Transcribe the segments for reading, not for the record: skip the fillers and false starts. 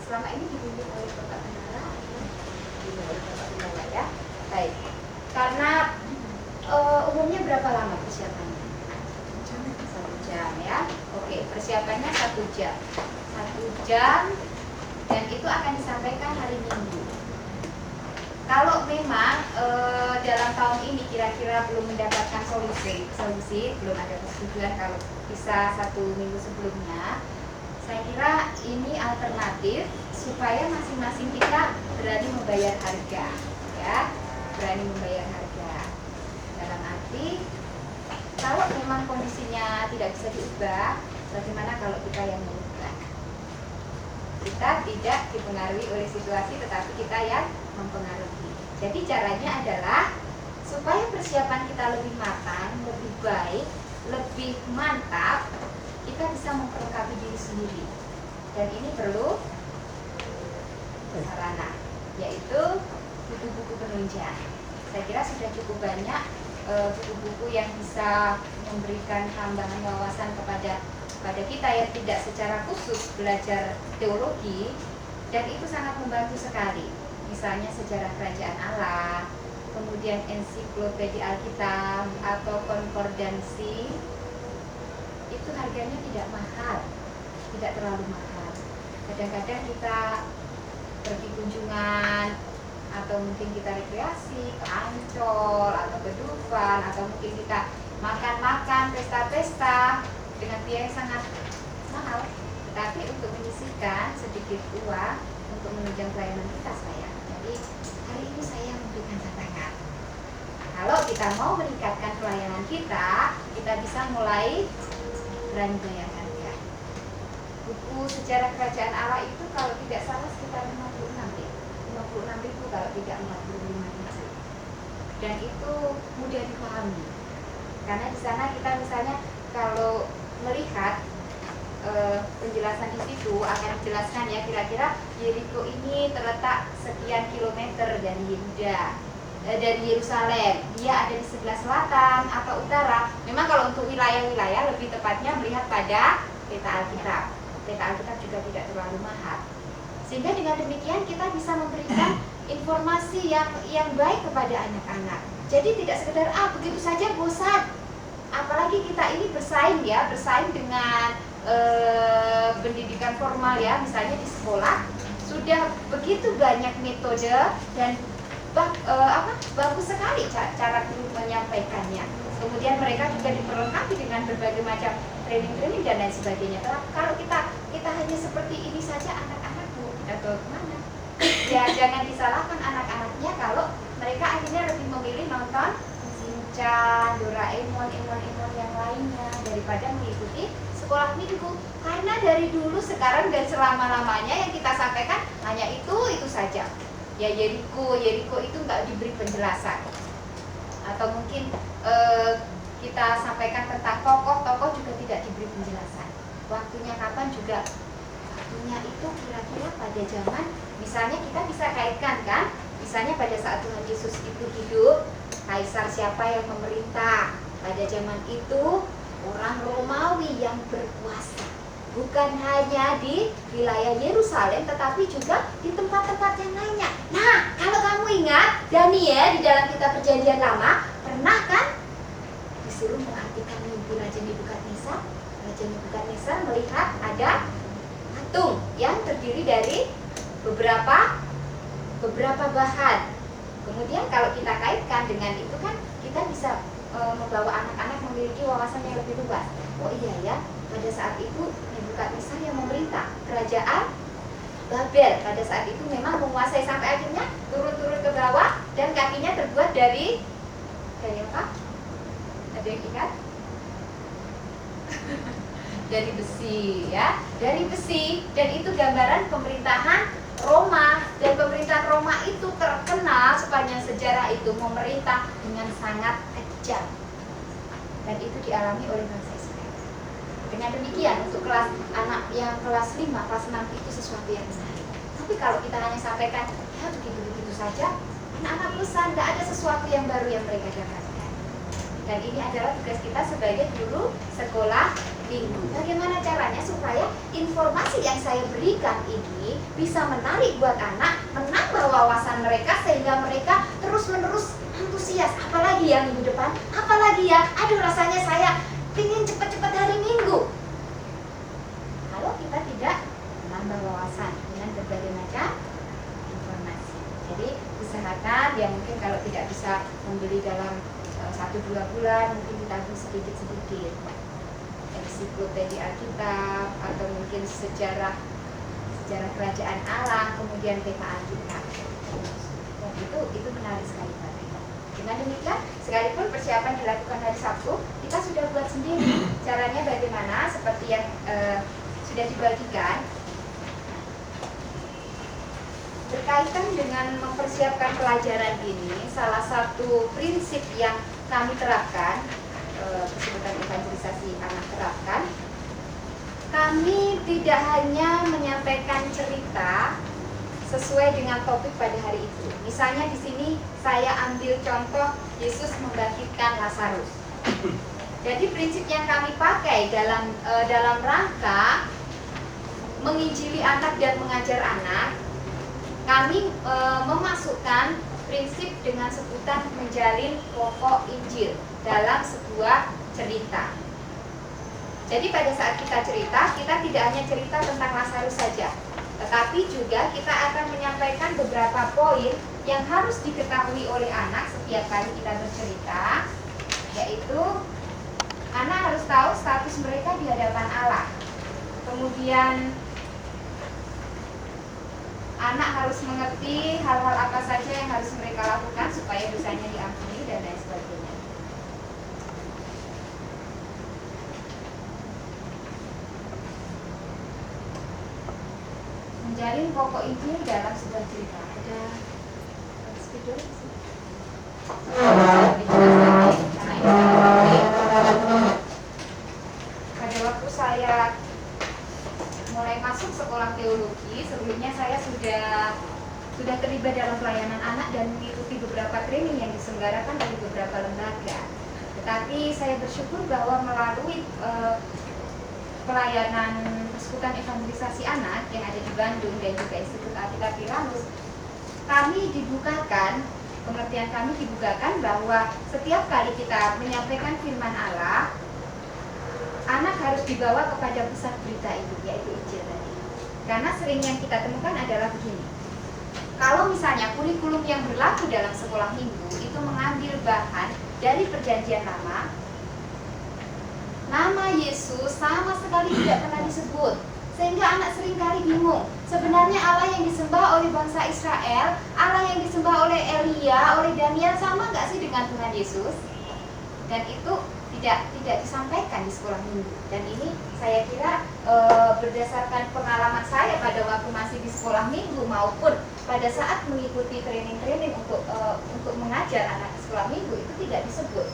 selama ini dibimbing oleh Bapak Bendara, ya. Baik. Karena umumnya berapa lama persiapannya? 1 jam ya. Oke, persiapannya 1 jam. 1 jam dan itu akan disampaikan hari Minggu. Kalau memang dalam tahun ini kira-kira belum mendapatkan solusi, belum ada persetujuan kalau bisa 1 minggu sebelumnya, saya kira ini alternatif supaya masing-masing kita berani membayar harga, ya, berani membayar harga. Dalam arti kalau memang kondisinya tidak bisa diubah, bagaimana kalau kita yang mengubah? Kita tidak dipengaruhi oleh situasi, tetapi kita yang mempengaruhi. Jadi caranya adalah supaya persiapan kita lebih matang, lebih baik, lebih mantap, kita bisa memperlengkapi diri sendiri. Dan ini perlu sarana, yaitu buku-buku penunjang. Saya kira sudah cukup banyak buku-buku yang bisa memberikan tambahan wawasan kepada kita yang tidak secara khusus belajar teologi, dan itu sangat membantu sekali. Misalnya sejarah kerajaan Allah, kemudian ensiklopedia Alkitab atau konkordansi, itu harganya tidak mahal, tidak terlalu mahal. Kadang-kadang kita pergi kunjungan atau mungkin kita rekreasi ke Ancol atau ke Dufan, atau mungkin kita makan-makan, pesta-pesta dengan biaya sangat mahal, tetapi untuk menyisihkan sedikit uang untuk menunjang pelayanan kita, sayang. Jadi hari ini saya memberikan tantangan. Kalau kita mau meningkatkan pelayanan kita bisa mulai berani bayar harga. Buku sejarah kerajaan Allah itu kalau tidak salah sekitar 56 ribu kalau tidak 45 ribu. Dan itu mudah dipahami. Karena di sana kita misalnya kalau melihat penjelasan di situ akan dijelaskan ya, kira-kira Yeriko ini terletak sekian kilometer dari Yehuda, dari Yerusalem. Dia ada di sebelah selatan atau utara. Memang kalau untuk wilayah-wilayah lebih tepatnya melihat pada peta Alkitab. Peta Alkitab juga tidak terlalu mahal. Sehingga dengan demikian kita bisa memberikan informasi yang baik kepada anak-anak. Jadi tidak sekedar begitu saja bosan. Apalagi kita ini bersaing dengan pendidikan formal ya, misalnya di sekolah sudah begitu banyak metode dan bagus sekali cara guru menyampaikannya. Kemudian mereka juga diperlengkapi dengan berbagai macam training dan lain sebagainya. Kalau kita hanya seperti ini saja, anak-anak atau kemana? Ya jangan disalahkan anak-anaknya kalau mereka akhirnya lebih memilih nonton Shinchan, Doraemon, yang lainnya daripada mengikuti sekolah minggu. Karena dari dulu, sekarang, dan selama-lamanya yang kita sampaikan hanya itu saja. Ya Yeriko itu nggak diberi penjelasan. Atau mungkin kita sampaikan tentang tokoh juga tidak diberi penjelasan. Waktunya kapan juga, waktunya itu kira-kira pada zaman, misalnya kita bisa kaitkan kan, misalnya pada saat Tuhan Yesus itu hidup, kaisar siapa yang memerintah? Pada zaman itu orang Romawi yang berkuasa, bukan hanya di wilayah Yerusalem tetapi juga di tempat-tempat yang lainnya. Nah, kalau kamu ingat, Daniel di dalam kitab Perjanjian Lama pernah kan disuruh mengartikan mimpi Raja Nebukadnezar. Raja Nebukadnezar melihat ada patung yang terdiri dari beberapa bahan. Kemudian kalau kita kaitkan dengan itu kan kita bisa membawa anak-anak memiliki wawasan yang lebih luas. Oh iya ya, pada saat itu Nebukadnezar yang memerintah kerajaan Babel pada saat itu memang menguasai sampai akhirnya turun-turun ke bawah dan kakinya terbuat dari apa? Ada yang ingat? Dari besi ya, dari besi, dan itu gambaran pemerintahan Roma, dan pemerintahan Roma itu terkenal sepanjang sejarah itu memerintah dengan sangat kejam, dan itu dialami oleh bangsa Israel. Dengan demikian untuk kelas anak yang kelas 5, kelas 6 itu sesuatu yang menarik. Tapi kalau kita hanya sampaikan ya begitu-begitu saja, anak-anak bosan, tidak ada sesuatu yang baru yang mereka dapatkan. Dan ini adalah tugas kita sebagai guru sekolah minggu. Bagaimana caranya supaya informasi yang saya berikan ini bisa menarik buat anak, menambah wawasan mereka sehingga mereka terus-menerus antusias. Apalagi ya minggu depan, apalagi ya, aduh rasanya saya ingin cepat-cepat hari Minggu. Kalau kita tidak menambah wawasan dengan berbagai macam informasi. Jadi usahakan ya mungkin kalau tidak bisa membeli dalam 1-2 bulan, mungkin ditabung sedikit-sedikit. Ensiklopedia Alkitab atau mungkin sejarah kerajaan Allah, kemudian peta Alkitab. Dan itu menarik sekali Bapak Ibu. Dengan demikian, sekalipun persiapan dilakukan hari Sabtu, kita sudah buat sendiri caranya bagaimana, seperti yang sudah dibagikan. Berkaitan dengan mempersiapkan pelajaran ini, salah satu prinsip yang kami terapkan, kesebutan evangelisasi anak terapkan, kami tidak hanya menyampaikan cerita sesuai dengan topik pada hari itu. Misalnya di sini saya ambil contoh Yesus membangkitkan Lazarus. Jadi prinsip yang kami pakai dalam rangka menginjili anak dan mengajar anak, kami memasukkan prinsip dengan sebutan menjalin pokok Injil dalam sebuah cerita. Jadi pada saat kita cerita, kita tidak hanya cerita tentang Lazarus saja, tetapi juga kita akan menyampaikan beberapa poin yang harus diketahui oleh anak setiap kali kita bercerita, yaitu anak harus tahu status mereka di hadapan Allah. Kemudian anak harus mengerti hal-hal apa saja yang harus mereka lakukan supaya dosanya diampuni dan lain sebagainya. Menjalin pokok Injil dalam sebuah cerita. Ada spidol sih. Pada waktu saya mulai masuk sekolah teologi, sebelumnya saya sudah terlibat dalam pelayanan anak dan mengikuti beberapa training yang diselenggarakan dari beberapa lembaga. Tetapi saya bersyukur bahwa melalui pelayanan Persekutuan Evangelisasi Anak yang ada di Bandung dan juga Institut Alkitab Piranus, kami dibukakan, pengertian kami dibukakan bahwa setiap kali kita menyampaikan firman Allah, anak harus dibawa kepada pusat berita itu, yaitu Injil tadi. Karena sering yang kita temukan adalah begini. Kalau misalnya kurikulum yang berlaku dalam sekolah minggu itu mengambil bahan dari Perjanjian Lama, nama Yesus sama sekali tidak pernah disebut, sehingga anak seringkali bingung. Sebenarnya Allah yang disembah oleh bangsa Israel, Allah yang disembah oleh Elia, oleh Daniel sama nggak sih dengan Tuhan Yesus? Dan itu tidak disampaikan di sekolah minggu. Dan ini saya kira berdasarkan pengalaman saya pada waktu masih di sekolah minggu maupun pada saat mengikuti training-training untuk mengajar anak di sekolah minggu itu tidak disebut.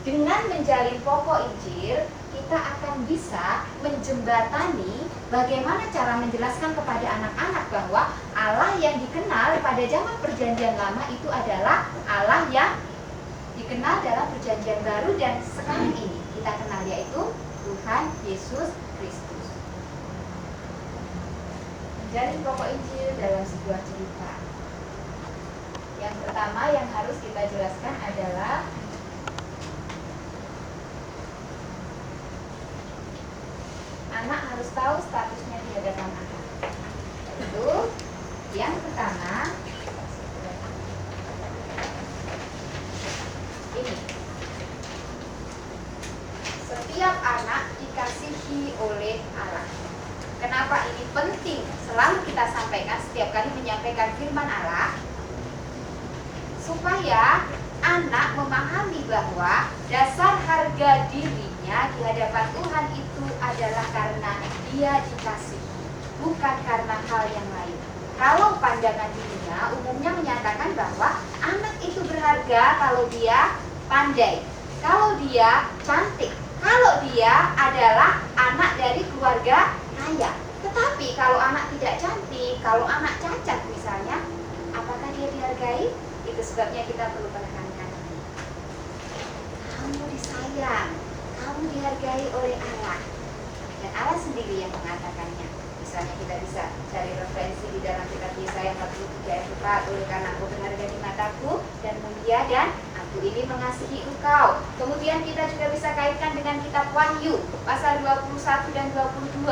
Dengan menjalin pokok Injil, kita akan bisa menjembatani bagaimana cara menjelaskan kepada anak-anak bahwa Allah yang dikenal pada zaman Perjanjian Lama itu adalah Allah yang dikenal dalam Perjanjian Baru dan sekarang ini kita kenal, yaitu Tuhan Yesus Kristus. Menjalin pokok Injil dalam sebuah cerita. Yang pertama yang harus kita jelaskan adalah anak harus tahu statusnya di hadapan Allah. Itu yang pertama. Ini, setiap anak dikasihi oleh Allah. Kenapa ini penting? Selalu kita sampaikan setiap kali menyampaikan firman Allah, supaya anak memahami bahwa dasar harga dirinya di hadapan Tuhan itu adalah karena dia dikasihi, bukan karena hal yang lain. Kalau pandangan dunia umumnya menyatakan bahwa anak itu berharga kalau dia pandai, kalau dia cantik, kalau dia adalah anak dari keluarga kaya. Tetapi kalau anak tidak cantik, kalau anak cacat misalnya, apakah dia dihargai? Itu sebabnya kita perlu menekankan. Kamu disayang, kamu dihargai oleh Allah. dan Allah sendiri yang mengatakannya. Misalnya kita bisa cari referensi di dalam kitab Yesaya 43 ayat 4, oleh karena Engkau berharga di mataku dan mulia dan Aku ini mengasihi engkau. Kemudian kita juga bisa kaitkan dengan kitab Wahyu pasal 21 dan 22.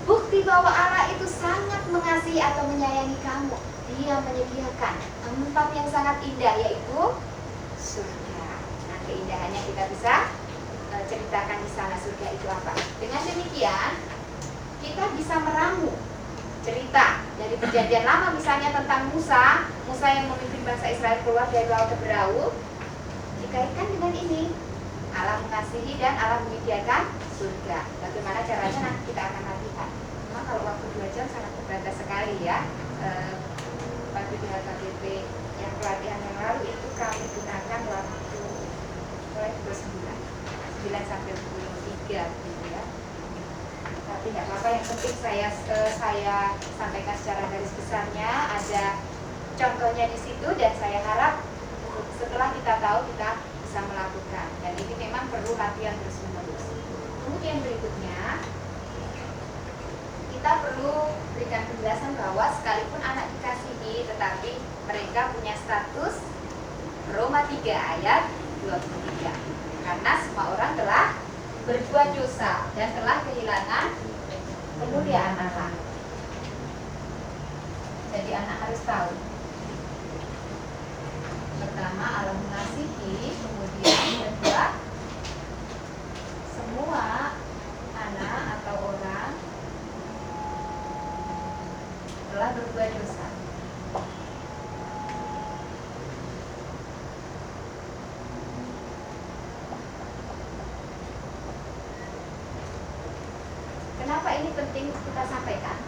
Bukti bahwa Allah itu sangat mengasihi atau menyayangi kamu. Dia menyediakan tempat yang sangat indah, yaitu surga. Nah, keindahannya kita bisa ceritakan di sana surga itu apa. Dengan demikian kita bisa meramu cerita dari perjanjian lama, misalnya tentang Musa yang memimpin bangsa Israel keluar dari laut Teberau, dikaitkan dengan ini. Allah mengasihi dan Allah menyediakan surga. Bagaimana caranya nanti kita akan latihan. Memang kalau waktu 2 jam sangat terbatas sekali ya. Pada di HKBP yang pelatihan yang lalu itu kami gunakan waktu mulai 9 sampai 23 gitu ya. Tapi nggak apa-apa, yang penting saya sampaikan secara garis besarnya, ada contohnya di situ, dan saya harap setelah kita tahu kita bisa melakukan, dan ini memang perlu latihan terus-menerus. Kemudian berikutnya kita perlu berikan penjelasan bahwa sekalipun anak dikasihi, tetapi mereka punya status Roma 3 ayat 23, karena semua orang telah berbuat dosa dan telah kehilangan kemuliaan Allah. Jadi anak harus tahu, pertama Allah mengasihi, kemudian kedua semua anak atau orang telah berbuat dosa. Kenapa ini penting kita sampaikan?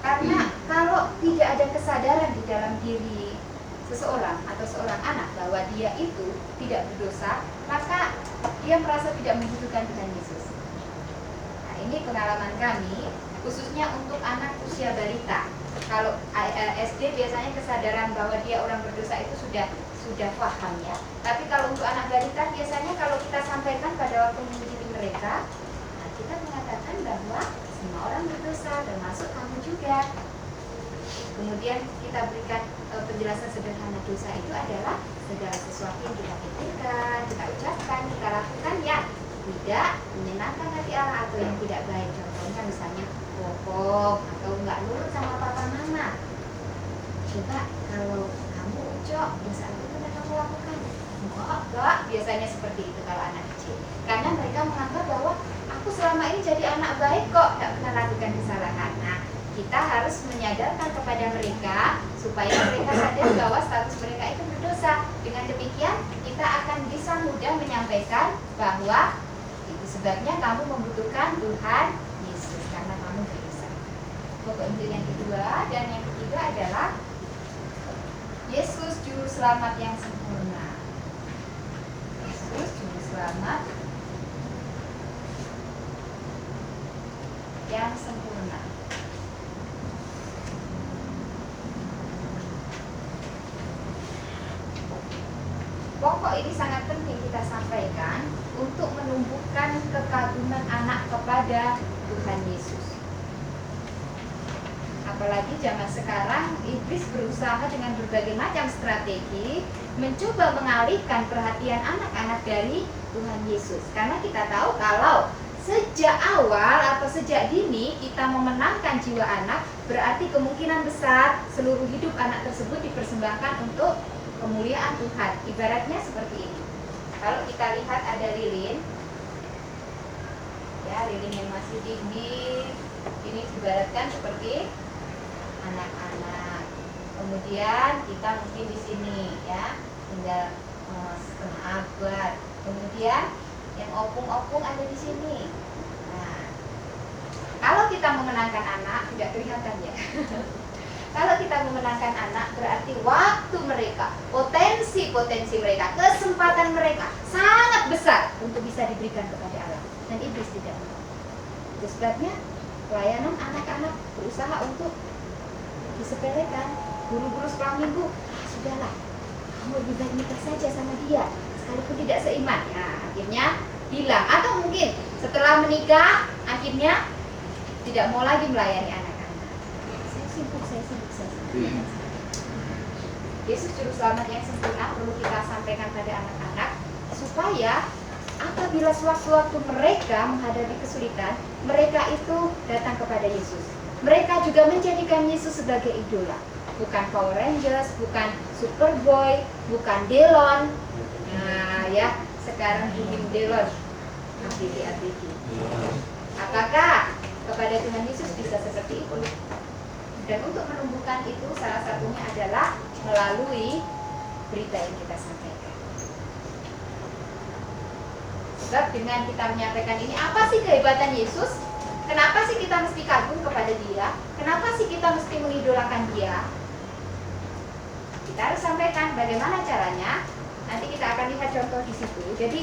Karena kalau tidak ada kesadaran di dalam diri seseorang atau seorang anak bahwa dia itu tidak berdosa, maka dia merasa tidak membutuhkan Tuhan Yesus. Nah, ini pengalaman kami, khususnya untuk anak usia balita. Kalau SD biasanya kesadaran bahwa dia orang berdosa itu sudah paham ya. Tapi kalau untuk anak balita biasanya kalau kita sampaikan pada waktu mendidik mereka, kita mengatakan bahwa semua orang berdosa, termasuk kamu juga. Kemudian kita berikan penjelasan sederhana. Dosa itu adalah segala sesuatu yang kita pikirkan, kita ucapkan, kita lakukan yang tidak menyenangkan hati Allah atau yang tidak baik. Contohnya misalnya bohong atau nggak nurut sama papa mama. Coba kalau kamu ucap, dosa itu pernah kamu lakukan? Enggak, biasanya seperti itu kalau anak kecil. Karena mereka menganggap bahwa aku selama ini jadi anak baik kok, tidak pernah lakukan kesalahan. Nah, kita harus menyadarkan kepada mereka supaya mereka sadar bahwa status mereka itu berdosa. Dengan demikian, kita akan bisa mudah menyampaikan bahwa itu sebabnya kamu membutuhkan Tuhan Yesus karena kamu berdosa. Pokok Injil yang kedua dan yang ketiga adalah Yesus juru selamat yang sempurna. Yesus juru selamat yang sempurna. Pokok ini sangat penting kita sampaikan untuk menumbuhkan kekaguman anak kepada Tuhan Yesus. Apalagi zaman sekarang iblis berusaha dengan berbagai macam strategi mencoba mengalihkan perhatian anak-anak dari Tuhan Yesus. Karena kita tahu kalau sejak awal atau sejak dini kita memenangkan jiwa anak, berarti kemungkinan besar seluruh hidup anak tersebut dipersembahkan untuk kemuliaan Tuhan. Ibaratnya seperti ini. Kalau kita lihat ada lilin, ya lilin yang masih dingin, ini ibaratkan seperti anak-anak. Kemudian kita mungkin di sini ya, tinggal setengah abad. Kemudian yang opung-opung ada di sini. Nah, kalau kita memenangkan anak, tidak kelihatan ya. Kalau kita memenangkan anak, berarti waktu mereka, potensi mereka, kesempatan mereka sangat besar untuk bisa diberikan kepada Allah. Dan iblis tidak mau. Itu sebabnya pelayanan anak-anak berusaha untuk disepelekan. Guru-guru sekolah minggu, sudahlah, kamu lebih baik nikah saja sama dia, sekalipun tidak seiman. Nah, akhirnya hilang, atau mungkin setelah menikah akhirnya tidak mau lagi melayani anak-anak. Saya sibuk. Yesus Juru Selamat yang sempurna perlu kita sampaikan pada anak-anak supaya apabila sewaktu-waktu mereka menghadapi kesulitan, mereka itu datang kepada Yesus. Mereka juga menjadikan Yesus sebagai idola. Bukan Power Rangers, bukan Superboy, bukan Delon. Nah ya, sekarang booming Delon. ABG. Apakah kepada Tuhan Yesus bisa seperti itu? Dan untuk menumbuhkan itu salah satunya adalah melalui berita yang kita sampaikan. Sebab dengan kita menyampaikan ini, apa sih kehebatan Yesus? Kenapa sih kita mesti kagum kepada Dia? Kenapa sih kita mesti mengidolakan Dia? Kita harus sampaikan bagaimana caranya. Nanti kita akan lihat contoh di situ. Jadi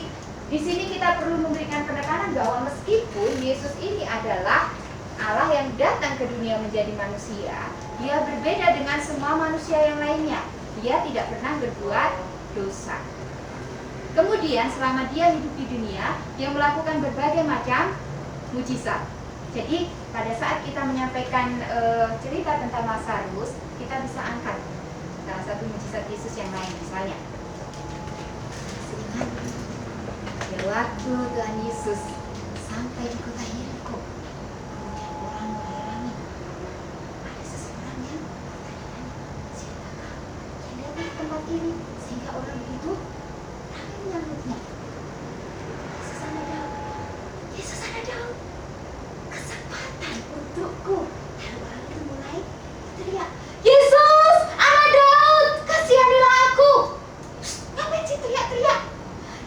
di sini kita perlu memberikan penekanan bahwa meskipun Yesus ini adalah Allah yang datang ke dunia menjadi manusia, Dia berbeda dengan semua manusia yang lainnya. Dia tidak pernah berbuat dosa. Kemudian selama Dia hidup di dunia, Dia melakukan berbagai macam mujizat. Jadi pada saat kita menyampaikan cerita tentang Lazarus, kita bisa angkat salah satu mujizat Yesus yang lain. Misalnya, ya waktu Tuhan Yesus sampai di kota Yeriko, kemudian orang mengherangi, ada seseorang yang siapakah yang datang ke tempat ini sehingga orang begitu ramai menyambutnya. Yesus anak Daud, kesempatan untukku. Dan orang itu mulai teriak, Yesus anak Daud, kasihanilah aku. Ngapain sih teriak-teriak?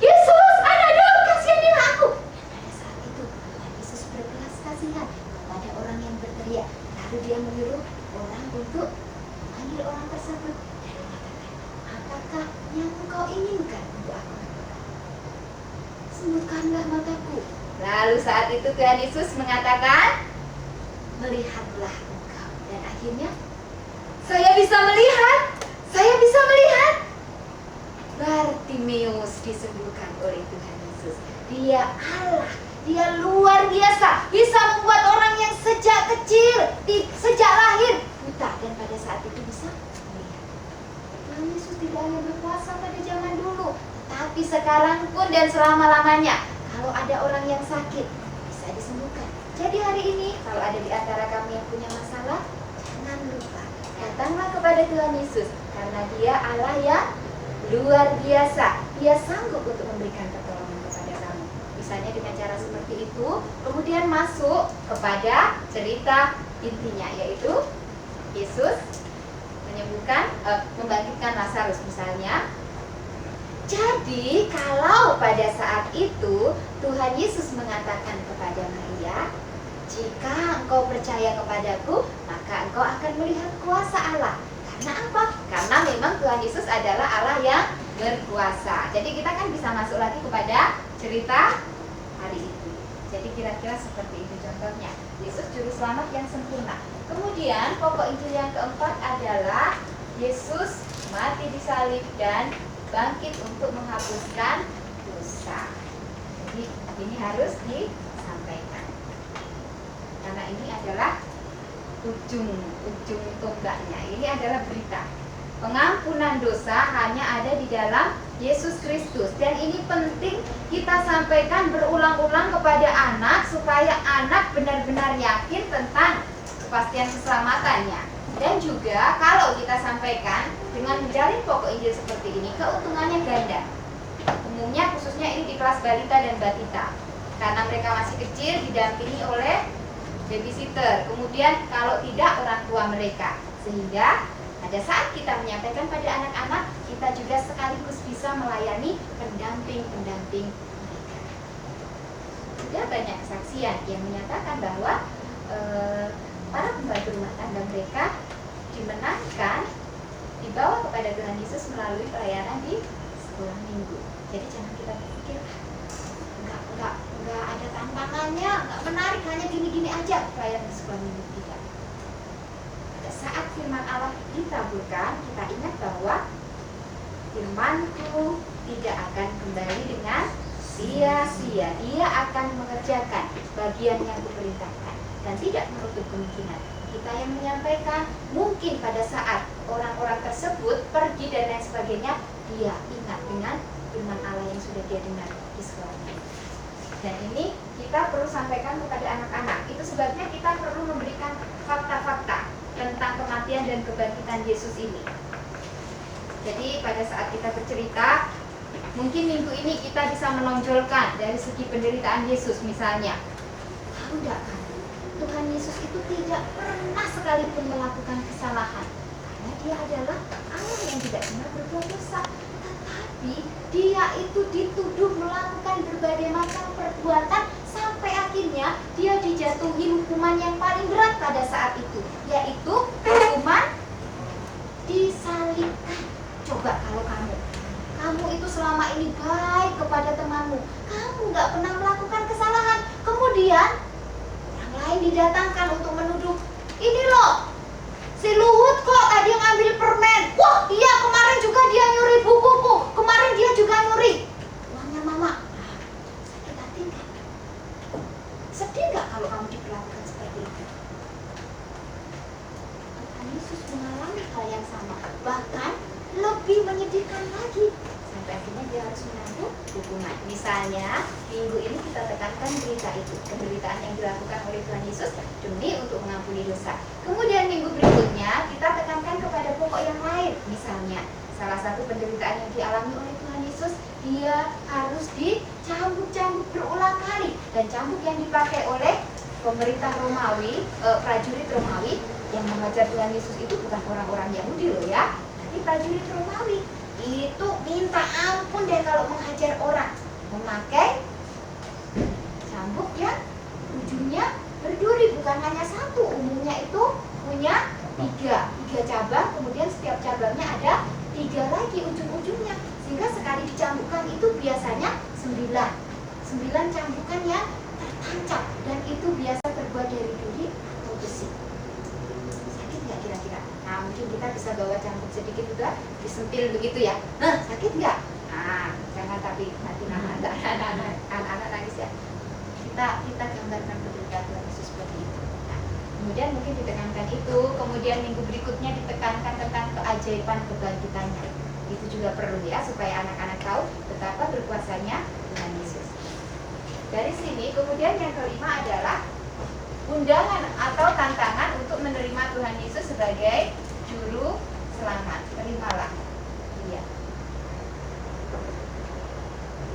Yesus anak Daud, kasihanilah aku. Dan pada saat itu Tuhan Yesus berbelas kasihan kepada orang yang berteriak. Lalu Dia menyuruh orang untuk memanggil orang tersebut dan mengatakan, apakah yang engkau inginkan untuk aku lakukan? Sembuhkanlah mataku. Lalu saat itu Tuhan Yesus mengatakan, melihatlah engkau. Dan akhirnya, saya bisa melihat. Bartimeus disembuhkan oleh Tuhan Yesus. Dia Allah, Dia luar biasa, bisa membuat orang yang sejak kecil, sejak lahir buta, dan pada saat itu bisa melihat. Tuhan Yesus tidak hanya berkuasa pada zaman dulu, tapi sekarang pun dan selama-lamanya. Kalau ada orang yang sakit, bisa disembuhkan. Jadi hari ini, kalau ada di antara kami yang punya masalah, jangan lupa, datanglah kepada Tuhan Yesus, karena Dia Allah yang luar biasa. Dia sanggup untuk memberikan pertolongan kepada kamu. Misalnya dengan cara seperti itu, kemudian masuk kepada cerita intinya, yaitu Yesus menyembuhkan, membangkitkan Lazarus misalnya. Jadi kalau pada saat itu Tuhan Yesus mengatakan kepada Maria, jika engkau percaya kepadaku, maka engkau akan melihat kuasa Allah. Karena apa? Karena memang Tuhan Yesus adalah Allah yang berkuasa. Jadi kita kan bisa masuk lagi kepada cerita hari itu. Jadi kira-kira seperti itu contohnya. Yesus Juru Selamat yang sempurna. Kemudian pokok Injil yang keempat adalah Yesus mati di salib dan bangkit untuk menghapuskan dosa. Jadi ini harus disampaikan. Karena ini adalah ujung tombaknya. Ini adalah berita. Pengampunan dosa hanya ada di dalam Yesus Kristus. Dan ini penting kita sampaikan berulang-ulang kepada anak supaya anak benar-benar yakin tentang kepastian keselamatannya. Dan juga kalau kita sampaikan dengan menjalin pokok Injil seperti ini, keuntungannya ganda. Umumnya khususnya ini di kelas balita dan batita, karena mereka masih kecil didampingi oleh babysitter. Kemudian kalau tidak orang tua mereka, sehingga pada saat kita menyampaikan pada anak-anak, kita juga sekaligus bisa melayani pendamping-pendamping mereka. Sudah banyak kesaksian yang menyatakan bahwa para pembantu rumah tangga mereka dimenangkan, dibawa kepada Tuhan Yesus melalui pelayanan di sekolah minggu. Jadi jangan kita berpikir nggak ada tantangannya, nggak menarik, hanya gini-gini aja pelayanan di sekolah minggu. Tidak. Pada saat firman Allah ditaburkan, kita ingat bahwa firman-Ku tidak akan kembali dengan sia-sia. Dia akan mengerjakan bagian yang diperintahkan dan tidak menutup kemungkinan kita yang menyampaikan, mungkin pada saat orang-orang tersebut pergi dan lain sebagainya, dia ingat dengan firman Allah yang sudah dia dengar di sekolahnya. Dan ini kita perlu sampaikan kepada anak-anak. Itu sebabnya kita perlu memberikan fakta-fakta tentang kematian dan kebangkitan Yesus ini. Jadi pada saat kita bercerita, mungkin minggu ini kita bisa menonjolkan dari segi penderitaan Yesus misalnya. Tahu enggak kan? Tuhan Yesus itu tidak pernah sekalipun melakukan kesalahan, karena dia adalah Allah yang tidak pernah berbuat dosa. Tetapi dia itu dituduh melakukan berbagai macam perbuatan sampai akhirnya dia dijatuhi hukuman yang paling berat pada saat itu, yaitu hukuman disalibkan. Coba kalau kamu itu selama ini baik kepada temanmu, kamu gak pernah melakukan kesalahan, kemudian lain didatangkan untuk menuduh, ini loh si Luhut kok tadi yang ambil permen, wah iya kemarin juga dia nyuri bukuku, kemarin dia juga nyuri uangnya mama. Sakit hati gak? Sedih gak kalau kamu diperlakukan seperti itu? Tuhan Yesus mengalami hal yang sama, bahkan lebih menyedihkan lagi, sampai akhirnya dia harus menanggung hukuman. Misalnya minggu ini kita tekankan berita itu, penderitaan yang dilakukan oleh Tuhan Yesus demi untuk mengampuni dosa. Kemudian minggu berikutnya kita tekankan kepada pokok yang lain. Misalnya salah satu penderitaan yang dialami oleh Tuhan Yesus, dia harus dicambuk-cambuk berulang kali, dan cambuk yang dipakai oleh pemerintah Romawi, prajurit Romawi yang mengajar Tuhan Yesus itu bukan orang-orang Yahudi loh ya, tapi prajurit Romawi. Itu minta ampun deh kalau menghajar orang, memakai cambuk yang ujungnya berduri, bukan hanya satu, umumnya itu punya tiga cabang, kemudian setiap cabangnya ada 3 lagi ujung-ujungnya, sehingga sekali dicambukkan itu biasanya 9 cambukan yang tertancap, dan itu biasa terbuat dari duri atau besi. Sakit nggak kira-kira? Nah, mungkin kita bisa bawa cambuk sedikit juga, disentil begitu ya. Sakit nggak? Nah, jangan tapi nanti anak-anak nangis ya. Kita gambarkan penderitaan Tuhan Yesus seperti itu. Nah, kemudian mungkin ditekankan itu, kemudian minggu berikutnya ditekankan tentang keajaiban kebangkitannya. Itu juga perlu ya, supaya anak-anak tahu betapa berkuasanya Tuhan Yesus. Dari sini kemudian yang kelima adalah undangan atau tantangan untuk menerima Tuhan Yesus sebagai juru selamat. Terimalah Dia.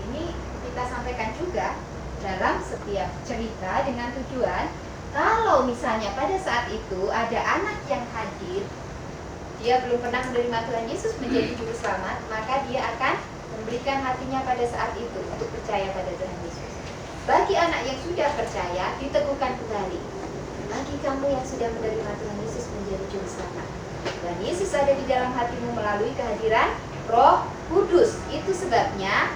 Ini kita sampaikan juga dalam setiap cerita dengan tujuan, kalau misalnya pada saat itu ada anak yang hadir, dia belum pernah menerima Tuhan Yesus menjadi juru selamat, maka dia akan memberikan hatinya pada saat itu untuk percaya pada Tuhan Yesus. Bagi anak yang sudah percaya, diteguhkan kembali. Bagi kamu yang sudah menerima Tuhan Yesus menjadi juru selamat, Tuhan Yesus ada di dalam hatimu melalui kehadiran Roh Kudus. Itu sebabnya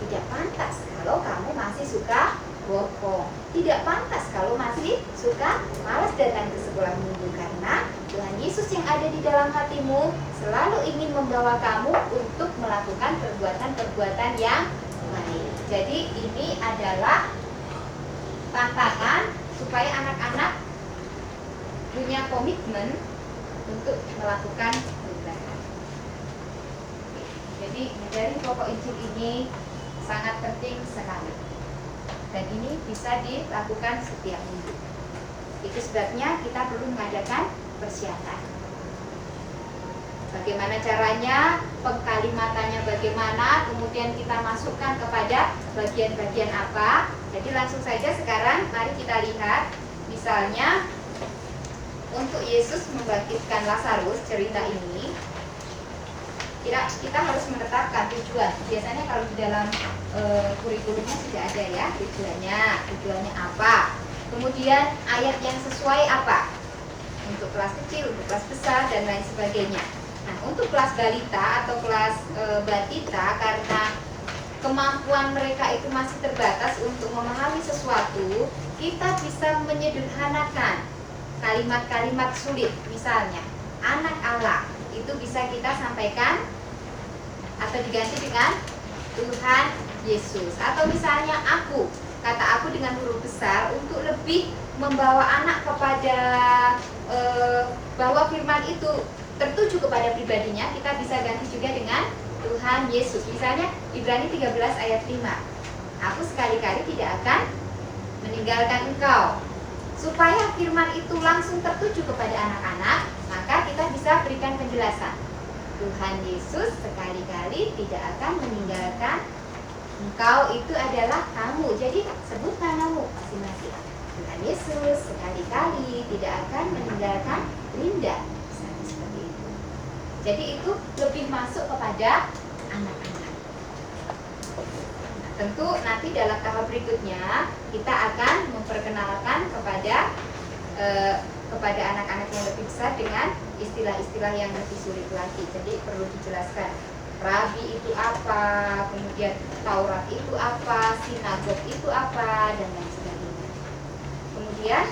tidak pantas kalau kamu masih suka bohong. Tidak pantas kalau masih suka malas datang ke sekolah minggu, karena Tuhan Yesus yang ada di dalam hatimu selalu ingin membawa kamu untuk melakukan perbuatan-perbuatan yang baik. Jadi ini adalah tantangan supaya anak-anak punya komitmen untuk melakukan perubahan. Jadi dari pokok Injil ini sangat penting sekali, dan ini bisa dilakukan setiap minggu. Itu sebabnya kita perlu mengadakan persiapan. Bagaimana caranya, pengkalimatannya bagaimana, kemudian kita masukkan kepada bagian-bagian apa. Jadi langsung saja sekarang mari kita lihat, misalnya untuk Yesus membangkitkan Lazarus, cerita ini kita harus menetapkan tujuan. Biasanya kalau di dalam kurikulumnya sudah ada ya tujuannya apa, kemudian ayat yang sesuai apa, untuk kelas kecil, untuk kelas besar, dan lain sebagainya. Nah, untuk kelas balita atau kelas batita, karena kemampuan mereka itu masih terbatas untuk memahami sesuatu, kita bisa menyederhanakan kalimat-kalimat sulit. Misalnya, anak Allah itu bisa kita sampaikan atau diganti dengan Tuhan Yesus. Atau misalnya aku, kata aku dengan huruf besar untuk lebih membawa anak kepada bahwa firman itu tertuju kepada pribadinya, kita bisa ganti juga dengan Tuhan Yesus. Misalnya Ibrani 13 ayat 5. Aku sekali-kali tidak akan meninggalkan engkau. Supaya firman itu langsung tertuju kepada anak-anak, maka kita bisa berikan penjelasan. Tuhan Yesus sekali-kali tidak akan meninggalkan engkau, itu adalah kamu. Jadi sebut namamu masing-masing. Tuhan Yesus sekali-kali tidak akan meninggalkan Linda. Misalnya seperti itu. Jadi itu lebih masuk kepada anak-anak. Nah, tentu nanti dalam tahap berikutnya kita akan memperkenalkan kepada anak-anak yang lebih besar dengan istilah-istilah yang lebih sulit lagi. Jadi perlu dijelaskan Rabi itu apa, kemudian Taurat itu apa, sinagog itu apa, dan lain sebagainya. Kemudian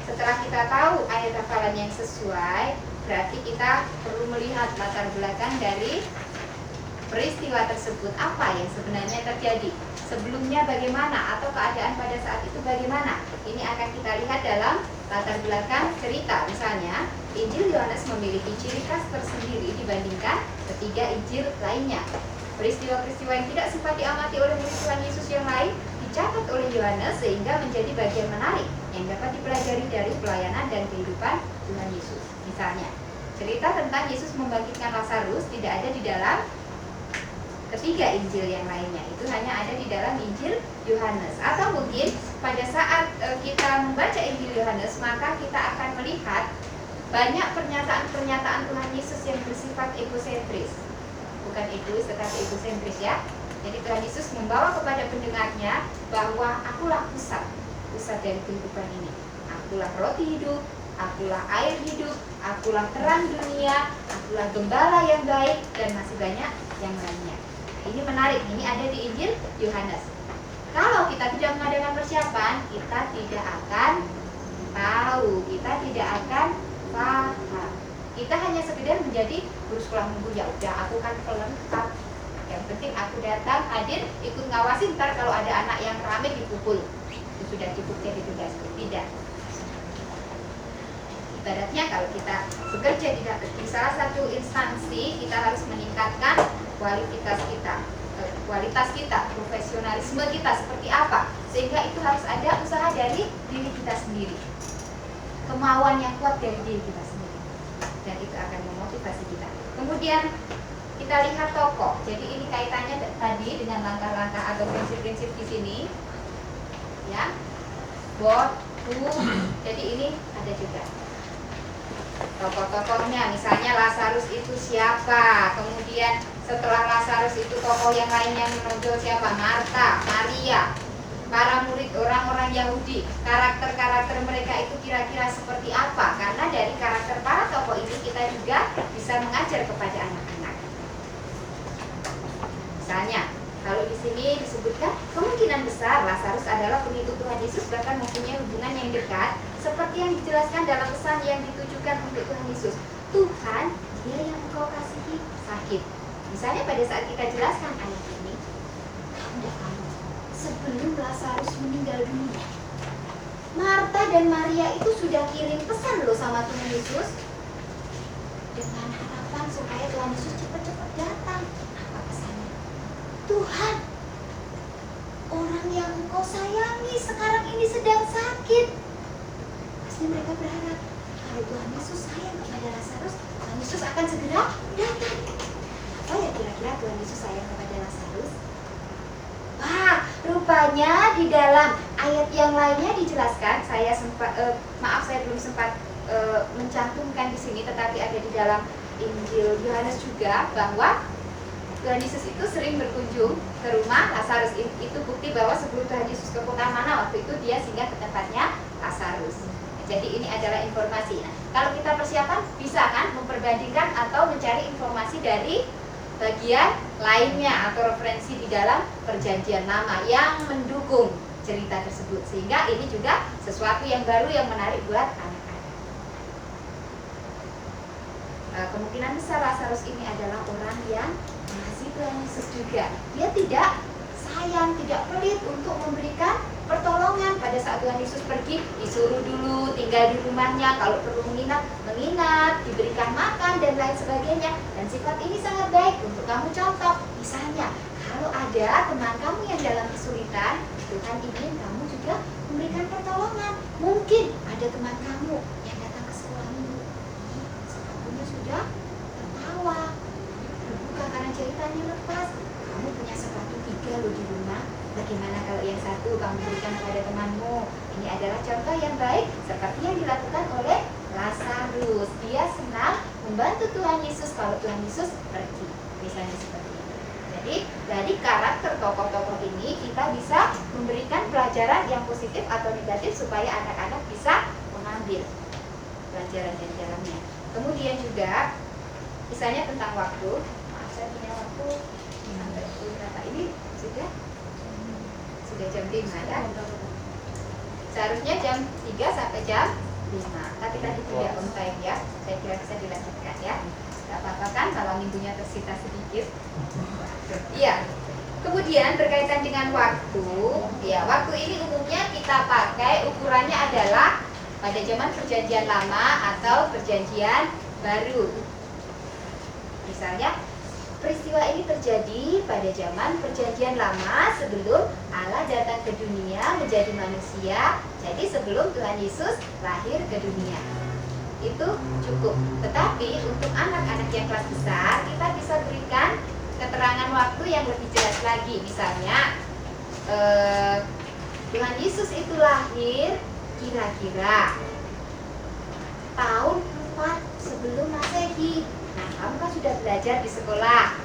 setelah kita tahu ayat hafalan yang sesuai, berarti kita perlu melihat latar belakang dari peristiwa tersebut, apa yang sebenarnya terjadi, sebelumnya bagaimana, atau keadaan pada saat itu bagaimana. Ini akan kita lihat dalam latar belakang cerita. Misalnya Injil Yohanes memiliki ciri khas tersendiri dibandingkan ketiga Injil lainnya. Peristiwa-peristiwa yang tidak sempat diamati oleh murid Tuhan Yesus yang lain dicatat oleh Yohanes sehingga menjadi bagian menarik yang dapat dipelajari dari pelayanan dan kehidupan Tuhan Yesus. Misalnya, cerita tentang Yesus membangkitkan Lazarus tidak ada di dalam ketiga Injil yang lainnya, itu hanya ada di dalam Injil Yohanes. Atau mungkin pada saat kita membaca Injil Yohanes, maka kita akan melihat banyak pernyataan-pernyataan Tuhan Yesus yang bersifat egosentris. Bukan egois, tetapi egosentris ya. Jadi Tuhan Yesus membawa kepada pendengarnya bahwa akulah pusat dari kehidupan ini. Akulah roti hidup, akulah air hidup, akulah terang dunia, akulah gembala yang baik, dan masih banyak yang lainnya. Ini menarik, ini ada di Injil Yohanes. Kalau kita tidak mengadakan persiapan, kita tidak akan tahu, kita tidak akan paham. Kita hanya sekedar menjadi guru sekolah minggu, ya udah aku kan pelengkap. Yang penting aku datang, hadir, ikut ngawasi, ntar kalau ada anak yang rame dipukul. Itu sudah cukup jadi tugasku. Tidak. Ibaratnya kalau kita bekerja di salah satu instansi, kita harus meningkatkan kualitas kita, profesionalisme kita seperti apa, sehingga itu harus ada usaha dari diri kita sendiri, kemauan yang kuat dari diri kita sendiri, dan itu akan memotivasi kita. Kemudian kita lihat tokoh. Jadi ini kaitannya tadi dengan langkah-langkah atau prinsip-prinsip di sini, ya. What, who. Jadi ini ada juga tokoh-tokohnya, misalnya Lazarus itu siapa, kemudian setelah Lazarus itu tokoh yang lain yang menonjol siapa, Marta, Maria, para murid orang-orang Yahudi, karakter-karakter mereka itu kira-kira seperti apa, karena dari karakter para tokoh ini kita juga bisa mengajar kepada anak-anak. Misalnya, kalau di sini disebutkan kemungkinan besar Lazarus adalah pengikut Tuhan Yesus, bahkan mempunyai hubungan yang dekat, seperti yang dijelaskan dalam pesan yang ditujukan untuk Tuhan Yesus. Tuhan, dia yang engkau kasihi sakit. Misalnya pada saat kita jelaskan ayat ini, sebelum Lazarus meninggal dunia, Marta dan Maria itu sudah kirim pesan loh sama Tuhan Yesus, dengan harapan supaya Tuhan Yesus cepat-cepat datang. Apa pesannya? Tuhan, orang yang engkau sayangi sekarang ini sedang sakit. Pasti mereka berharap kalau Tuhan Yesus sayang kepada Lazarus, Tuhan Yesus akan segera datang. Apa ya kira-kira Tuhan Yesus sayang kepada Lazarus? Wah, rupanya di dalam ayat yang lainnya dijelaskan. Saya belum sempat mencantumkan di sini, tetapi ada di dalam Injil Yohanes juga, bahwa Tuhan Yesus itu sering berkunjung ke rumah Lazarus. Itu bukti bahwa sebelum Tuhan Yesus ke kota mana, waktu itu dia singgah ke tempatnya Lazarus. Jadi ini adalah informasi. Nah, kalau kita persiapan, bisa kan memperbandingkan atau mencari informasi dari bagian lainnya atau referensi di dalam perjanjian lama yang mendukung cerita tersebut, sehingga ini juga sesuatu yang baru yang menarik buat anak-anak. Kemungkinan besar Lazarus ini adalah orang yang mengasihi Tuhan Yesus juga. Dia tidak sayang, tidak pelit untuk memberikan pertolongan. Pada saat Tuhan Yesus pergi, disuruh dulu tinggal di rumahnya, kalau perlu menginap, diberikan makan dan lain sebagainya. Dan sifat ini sangat baik untuk kamu contoh. Misalnya, kalau ada teman kamu yang dalam kesulitan, Tuhan ingin kamu juga memberikan pertolongan. Mungkin ada teman kamu yang datang ke sekolah minggu, sepatunya sudah tertawa, terbuka karena jahitannya lepas. Kamu punya sepatu 3 loh di rumah. Bagaimana kalau yang satu kamu berikan kepada temanmu? Ini adalah contoh yang baik seperti yang dilakukan oleh Lazarus. Dia senang membantu Tuhan Yesus kalau Tuhan Yesus pergi. Misalnya seperti itu. Jadi dari karakter tokoh-tokoh ini kita bisa memberikan pelajaran yang positif atau negatif supaya anak-anak bisa mengambil pelajaran dari dalamnya. Kemudian juga misalnya tentang waktu. Maaf, saya punya waktu sampai berapa ini sudah jam 5 ya. Seharusnya jam 3 sampai jam 5. Tapi tadi tidak on time ya. Saya kira bisa dilanjutkan ya. Tidak apa-apa kan kalau minggunya tersita sedikit. Iya. Kemudian berkaitan dengan waktu, ya waktu ini umumnya kita pakai ukurannya adalah pada zaman perjanjian lama atau perjanjian baru. Misalnya peristiwa ini terjadi pada zaman perjanjian lama sebelum Allah datang ke dunia menjadi manusia. Jadi sebelum Tuhan Yesus lahir ke dunia. Itu cukup. Tetapi untuk anak-anak yang kelas besar kita bisa berikan keterangan waktu yang lebih jelas lagi. Misalnya Tuhan Yesus itu lahir kira-kira tahun 4 sebelum Masehi. Nah, kamu kan sudah belajar di sekolah.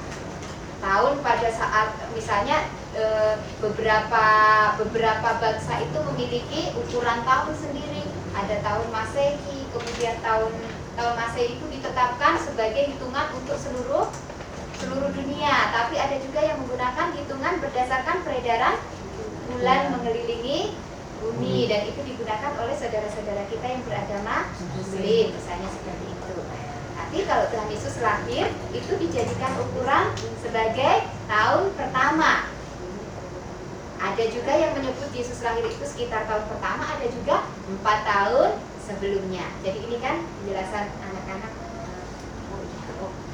Tahun pada saat misalnya beberapa bangsa itu memiliki ukuran tahun sendiri. Ada tahun Masehi, kemudian tahun Masehi itu ditetapkan sebagai hitungan untuk seluruh dunia. Tapi ada juga yang menggunakan hitungan berdasarkan peredaran bulan mengelilingi bumi, dan itu digunakan oleh saudara-saudara kita yang beragama Muslim, misalnya seperti itu. Tapi kalau Tuhan Yesus lahir itu dijadikan ukuran sebagai tahun pertama. Ada juga yang menyebut Yesus lahir itu sekitar tahun pertama, ada juga 4 tahun sebelumnya. Jadi ini kan penjelasan anak-anak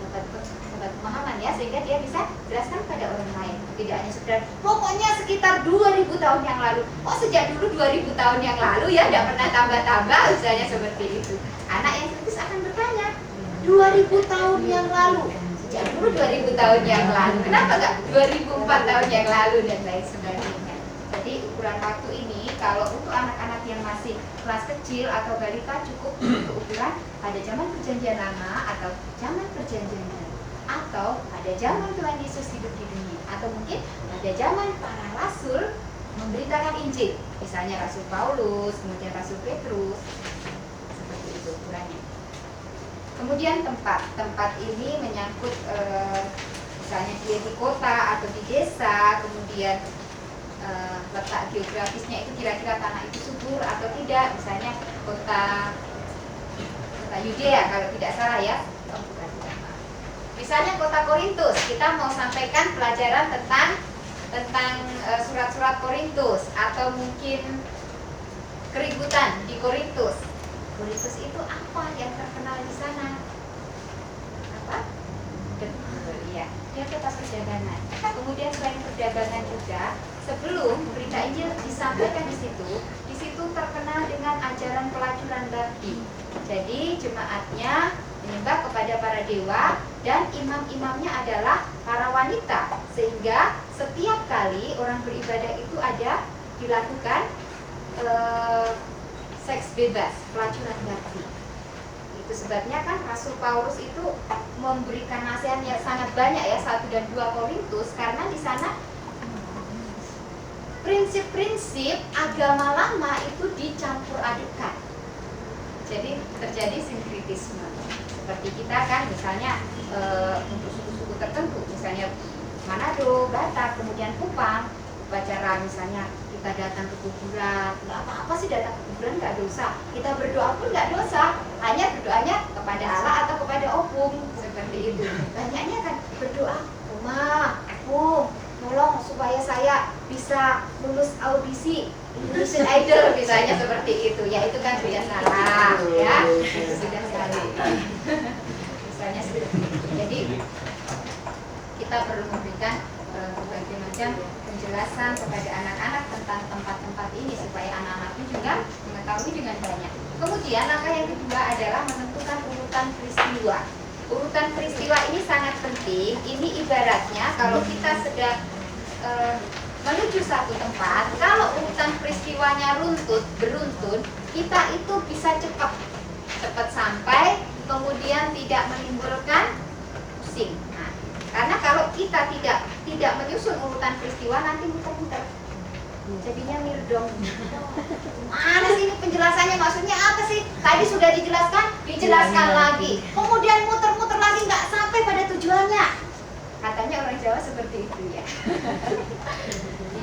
dapat pemahaman ya, sehingga dia bisa jelaskan pada orang lain. Tidak hanya sekedar pokoknya sekitar 2000 tahun yang lalu. Oh, sejak dulu 2000 tahun yang lalu ya, tidak pernah tambah-tambah, misalnya seperti itu. Anak yang kritis akan bertanya, 2000 tahun yang lalu, sejak dulu 2000 tahun yang lalu, kenapa enggak 2004 tahun yang lalu, dan lain sebagainya. Jadi ukuran waktu ini kalau untuk anak-anak yang masih kelas kecil atau balita cukup untuk ukuran pada zaman perjanjian lama atau zaman perjanjian baru, atau pada zaman Tuhan Yesus hidup di dunia, atau mungkin pada zaman para rasul memberitakan Injil, misalnya Rasul Paulus, kemudian Rasul Petrus, seperti itu ukurannya. Kemudian tempat ini menyangkut misalnya dia di kota atau di desa, kemudian letak geografisnya itu kira-kira tanah itu subur atau tidak, misalnya kota Yudea kalau tidak salah ya. Misalnya kota Korintus, kita mau sampaikan pelajaran tentang surat-surat Korintus, atau mungkin keributan di Korintus. Korintus itu apa yang terkenal di sana? Apa? Betul, ya. Dia kota perdagangan. Kemudian selain perdagangan juga, sebelum berita Injil disampaikan di situ terkenal dengan ajaran pelacuran babi. Jadi jemaatnya menyembah kepada para dewa, dan imam-imamnya adalah para wanita, sehingga setiap kali orang beribadah itu ada dilakukan seks bebas, pelacuran babi. Itu sebabnya kan Rasul Paulus itu memberikan nasihat yang sangat banyak ya, 1 dan 2 Korintus, karena di sana prinsip-prinsip agama lama itu dicampur adukan. Jadi terjadi sinkritisme. Seperti kita kan misalnya untuk suku-suku tertentu, misalnya Manado, Batak, kemudian Kupang, upacara misalnya kita datang ke kuburan, nggak apa-apa sih datang ke kuburan, nggak dosa. Kita berdoa pun nggak dosa, hanya berdoanya kepada Allah atau kepada opung, seperti itu. Banyaknya kan berdoa, Oma audisi Indonesian Idol misalnya seperti itu, ya itu kan sudah salah, ya itu sudah salah. Misalnya seperti itu. Jadi kita perlu memberikan berbagai macam penjelasan kepada anak-anak tentang tempat-tempat ini supaya anak-anaknya juga mengetahui dengan banyak. Kemudian langkah yang kedua adalah menentukan urutan peristiwa. Urutan peristiwa ini sangat penting. Ini ibaratnya kalau kita sedang menuju satu tempat, kalau urutan peristiwanya beruntun, kita itu bisa cepat sampai, kemudian tidak menimbulkan pusing. Nah, karena kalau kita tidak menyusun urutan peristiwa, nanti muter-muter, jadinya mirdong. Mana sih ini penjelasannya, maksudnya apa sih? Tadi sudah dijelaskan lagi, kemudian muter-muter lagi, nggak sampai pada tujuannya. Katanya orang Jawa seperti itu ya.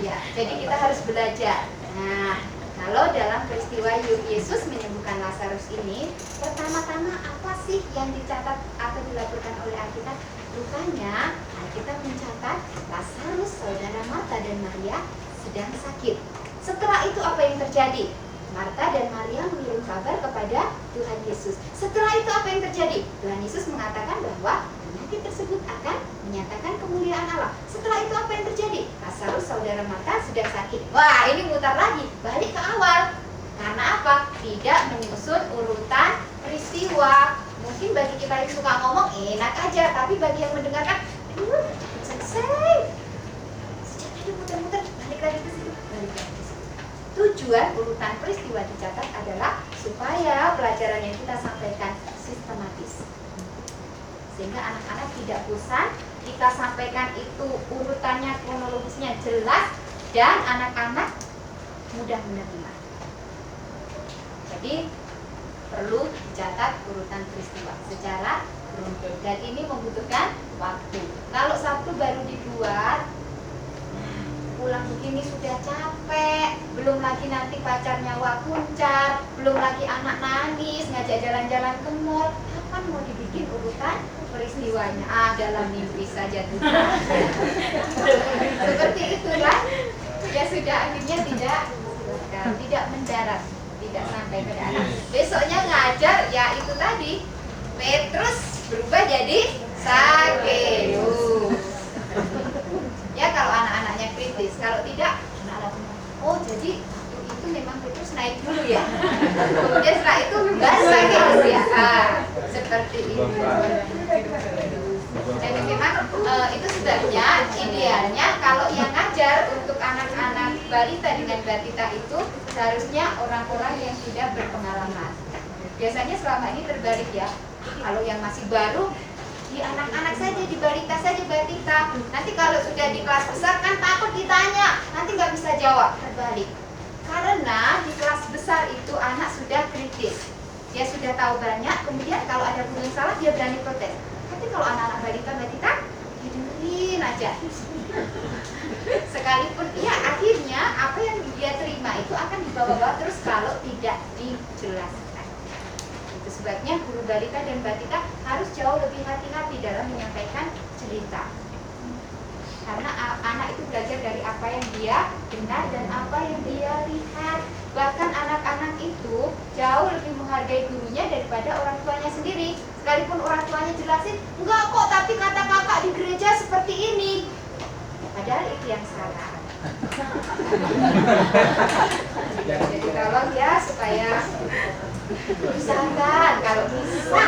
Iya, jadi kita harus belajar. Nah, kalau dalam peristiwa Yesus menyembuhkan Lazarus ini, pertama-tama apa sih yang dicatat atau dilaporkan oleh Alkitab? Rupanya Alkitab mencatat Lazarus, saudara Marta dan Maria, sedang sakit. Setelah itu apa yang terjadi? Marta dan Maria mengirim kabar kepada Tuhan Yesus. Setelah itu apa yang terjadi? Tuhan Yesus mengatakan bahwa penyakit tersebut akan menyatakan kemuliaan Allah. Setelah itu apa yang terjadi? Lazarus, saudara Marta, sedang sakit. Wah, ini mutar lagi, balik ke awal. Karena apa? Tidak menyusun urutan peristiwa. Mungkin bagi kita yang suka ngomong enak aja, tapi bagi yang mendengarkan, selesai. Sejak tadi muter-muter, balik lagi ke situ, balik lagi ke situ. Tujuan urutan peristiwa dicatat adalah supaya pelajaran yang kita sampaikan sistematis, sehingga anak-anak tidak bosan. Kita sampaikan itu urutannya, kronologisnya jelas, dan anak-anak mudah menerima. Jadi perlu dicatat urutan peristiwa secara beruntun, dan ini membutuhkan waktu. Kalau Sabtu baru dibuat, pulang begini sudah capek, belum lagi nanti pacarnya wakuncar, belum lagi anak nangis, ngajak jalan-jalan ke mall. Kapan mau dibikin urutan peristiwanya? Dalam mimpi saja tuh. Seperti itulah, ya sudah, akhirnya tidak mendarat, tidak sampai pada anak. Besoknya ngajar, ya itu tadi, Petrus berubah jadi Sakeus. Ya kalau anak-anaknya kritis, kalau tidak, oh jadi itu memang Petrus naik dulu ya. Kemudian setelah itu baru Sakeus ya. Seperti itu. Jadi memang itu sebabnya idealnya kalau yang ngajar untuk anak-anak balita dengan batita itu seharusnya orang-orang yang sudah berpengalaman. Biasanya selama ini terbalik ya. Kalau yang masih baru, di anak-anak saja, di balita saja, batita. Nanti kalau sudah di kelas besar kan takut ditanya, nanti nggak bisa jawab. Terbalik. Karena di kelas besar itu anak sudah kritis, dia sudah tahu banyak. Kemudian kalau ada guru yang salah, dia berani protes. Tapi kalau anak-anak balita, didengerin aja. Sekalipun ya akhirnya apa yang dia terima itu akan dibawa-bawa terus kalau tidak dijelaskan. Itu sebabnya guru balita dan batita harus jauh lebih hati-hati dalam menyampaikan cerita. Karena anak itu belajar dari apa yang dia dengar dan apa yang dia lihat. Bahkan anak-anak itu jauh lebih menghargai gurunya daripada orang tuanya sendiri. Sekalipun orang tuanya jelasin, enggak kok, tapi kata kakak di gereja seperti ini. Padahal itu yang salah. Jadi tolong ya supaya usahakan kalau bisa